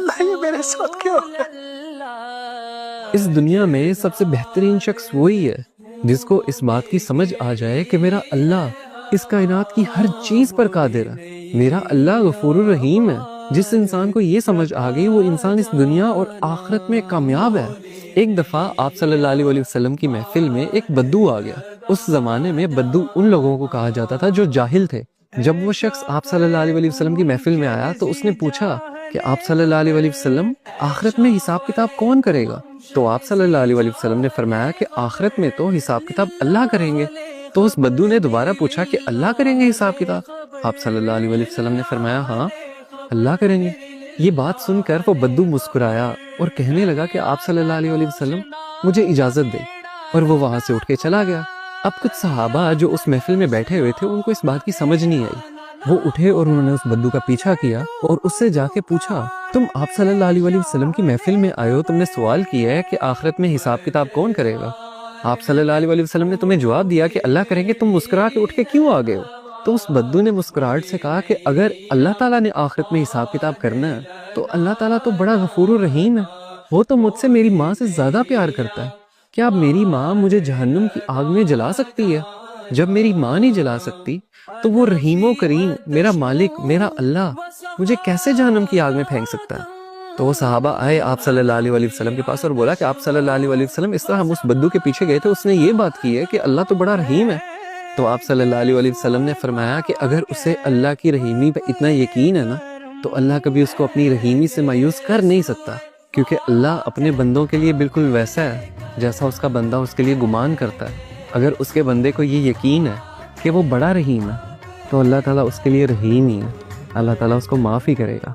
اللہ یہ میرے ساتھ کیا ہو گیا؟ اس دنیا میں سب سے بہترین شخص وہی ہے جس کو اس بات کی سمجھ آ جائے کہ میرا اللہ اس کائنات کی ہر چیز پر قادر ہے، میرا اللہ غفور الرحیم ہے۔ جس انسان کو یہ سمجھ آ گئی وہ انسان اس دنیا اور آخرت میں کامیاب ہے۔ ایک دفعہ آپ صلی اللہ علیہ وسلم کی محفل میں ایک بدو آ گیا۔ اس زمانے میں بدو ان لوگوں کو کہا جاتا تھا جو جاہل تھے۔ جب وہ شخص آپ صلی اللہ علیہ وسلم کی محفل میں آیا تو اس نے پوچھا کہ آپ صلی اللہ علیہ وسلم آخرت میں حساب کتاب کون کرے گا؟ تو آپ صلی اللہ علیہ وسلم نے فرمایا کہ آخرت میں تو حساب کتاب اللہ کریں گے۔ تو اس بدو نے دوبارہ پوچھا کہ اللہ کریں گے حساب کتاب؟ آپ صلی اللہ علیہ وسلم نے فرمایا ہاں اللہ کریں گے۔ یہ بات سن کر وہ بدو مسکرایا اور کہنے لگا کہ آپ صلی اللہ علیہ وسلم مجھے اجازت دے، اور وہ وہاں سے اٹھ کے چلا گیا۔ اب کچھ صحابہ جو اس محفل میں بیٹھے ہوئے تھے ان کو اس بات کی سمجھ نہیں آئی۔ وہ اٹھے اور انہوں نے اس بدو کا پیچھا کیا اور اس سے جا کے پوچھا تم آپ صلی اللہ علیہ وسلم کی محفل میں آئے ہو، تم نے سوال کیا ہے کہ آخرت میں حساب کتاب کون کرے گا؟ آپ صلی اللہ علیہ وسلم نے تمہیں جواب دیا کہ اللہ کریں گے، تم مسکرا کے اٹھ کے کیوں آ گئے ہو؟ تو اس بدو نے مسکراہٹ سے کہا کہ اگر اللہ تعالیٰ نے آخرت میں حساب کتاب کرنا ہے تو اللہ تعالیٰ تو بڑا غفور الرحیم ہے، وہ تو مجھ سے میری ماں سے زیادہ پیار کرتا ہے۔ کیا میری ماں مجھے جہنم کی آگ میں جلا سکتی ہے؟ جب میری ماں نہیں جلا سکتی تو وہ رحیم و کریم میرا مالک میرا اللہ مجھے کیسے جہنم کی آگ میں پھینک سکتا ہے؟ تو وہ صحابہ آئے آپ صلی اللہ علیہ وسلم کے پاس اور بولا کہ آپ صلی اللہ علیہ وسلم اس طرح ہم اس بدو کے پیچھے گئے تھے، اس نے یہ بات کی ہے کہ اللہ تو بڑا رحیم ہے۔ تو آپ صلی اللہ علیہ وسلم نے فرمایا کہ اگر اسے اللہ کی رحیمی پہ اتنا یقین ہے نا تو اللہ کبھی اس کو اپنی رحیمی سے مایوس کر نہیں سکتا، کیونکہ اللہ اپنے بندوں کے لیے بالکل ویسا ہے جیسا اس کا بندہ اس کے لیے گمان کرتا ہے۔ اگر اس کے بندے کو یہ یقین ہے کہ وہ بڑا رحیم ہے تو اللہ تعالیٰ اس کے لیے رحیم ہی ہے، اللہ تعالیٰ اس کو معاف ہی کرے گا۔